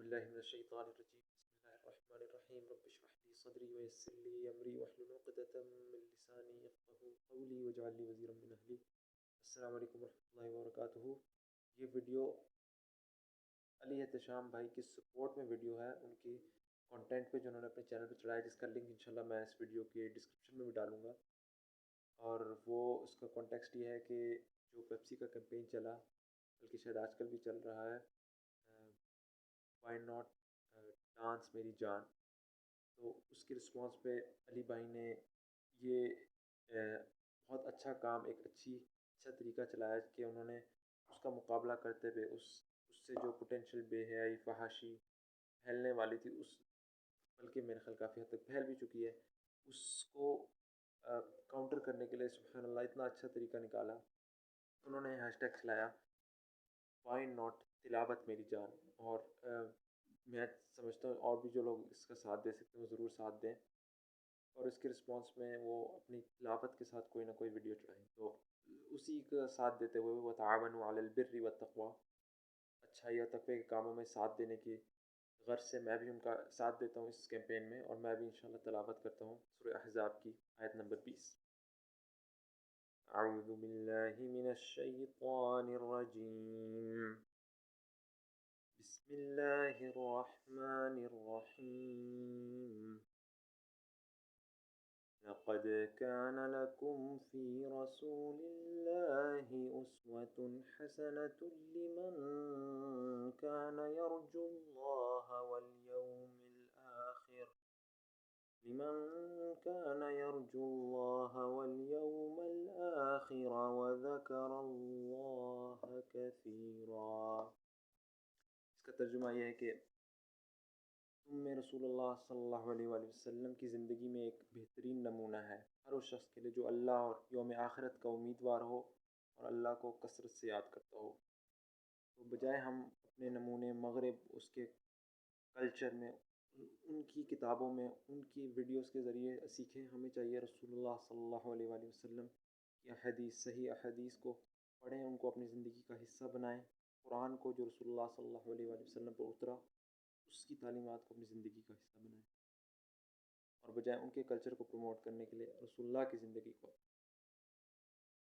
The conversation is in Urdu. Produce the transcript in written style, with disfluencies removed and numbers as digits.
باللہ من الشیطان الرجیم بسم اللہ الرحمن الرحیم رب اشرح لی صدری ویسر لی امری واحلل عقدۃ من لسانی یفقهوا قولی واجعل لی وزیرا من اہلی۔ السلام علیکم ورحمۃ اللہ وبرکاتہ۔ یہ ویڈیو علی احتشام بھائی کی سپورٹ میں ویڈیو ہے، ان کی کانٹینٹ پہ جو انہوں نے اپنے چینل پہ چڑھایا، جس کا لنک انشاءاللہ میں اس ویڈیو کے ڈسکرپشن میں بھی ڈالوں گا۔ اور وہ اس کا کانٹیکسٹ یہ ہے کہ جو پیپسی کا کیمپین چلا، بلکہ شاید آج کل بھی چل رہا ہے، وائی ناٹ ڈانس میری جان، تو اس کے رسپانس پہ علی بھائی نے یہ بہت اچھا کام، ایک اچھا طریقہ چلایا کہ انہوں نے اس کا مقابلہ کرتے ہوئے اس سے جو پوٹینشیل بے حیائی فحاشی پھیلنے والی تھی، بلکہ میرے خیال کافی حد تک پھیل بھی چکی ہے، اس کو کاؤنٹر کرنے کے لیے سبحان اللہ اتنا اچھا طریقہ نکالا۔ انہوں نے ہیش ٹیگ چلایا وائی ناٹ تلاوت میری جان، اور میں سمجھتا ہوں اور بھی جو لوگ اس کا ساتھ دے سکتے ہیں وہ ضرور ساتھ دیں، اور اس کے رسپانس میں وہ اپنی تلاوت کے ساتھ کوئی نہ کوئی ویڈیو چڑھائیں، تو اسی کا ساتھ دیتے ہوئے وتعاونوا علی البر والتقوی، اچھائی اور تقوی کے کاموں میں ساتھ دینے کی غرض سے میں بھی ان کا ساتھ دیتا ہوں اس کیمپین میں، اور میں بھی انشاءاللہ تلاوت کرتا ہوں سورہ احزاب کی آیت نمبر 20۔ اعوذ باللہ من الشیطان الرجیم، بسم اللہ الرحمن الرحیم، لقد كان لكم في رسول الله أسوة حسنة لمن كان يرجو الله واليوم الآخر وذكر الله كثيرا۔ اس کا ترجمہ یہ ہے کہ تم میں رسول اللہ صلی اللہ علیہ وآلہ وسلم کی زندگی میں ایک بہترین نمونہ ہے ہر اس شخص کے لیے جو اللہ اور یوم آخرت کا امیدوار ہو اور اللہ کو کثرت سے یاد کرتا ہو۔ تو بجائے ہم اپنے نمونے مغرب، اس کے کلچر میں، ان کی کتابوں میں، ان کی ویڈیوز کے ذریعے سیکھیں، ہمیں چاہیے رسول اللہ صلی اللہ علیہ وآلہ وسلم کی احادیث، صحیح احادیث کو پڑھیں، ان کو اپنی زندگی کا حصہ بنائیں، قرآن کو جو رسول اللہ صلی اللہ علیہ وآلہ وسلم پر اترا اس کی تعلیمات کو اپنی زندگی کا حصہ بنائیں، اور بجائے ان کے کلچر کو پروموٹ کرنے کے لیے رسول اللہ کی زندگی کو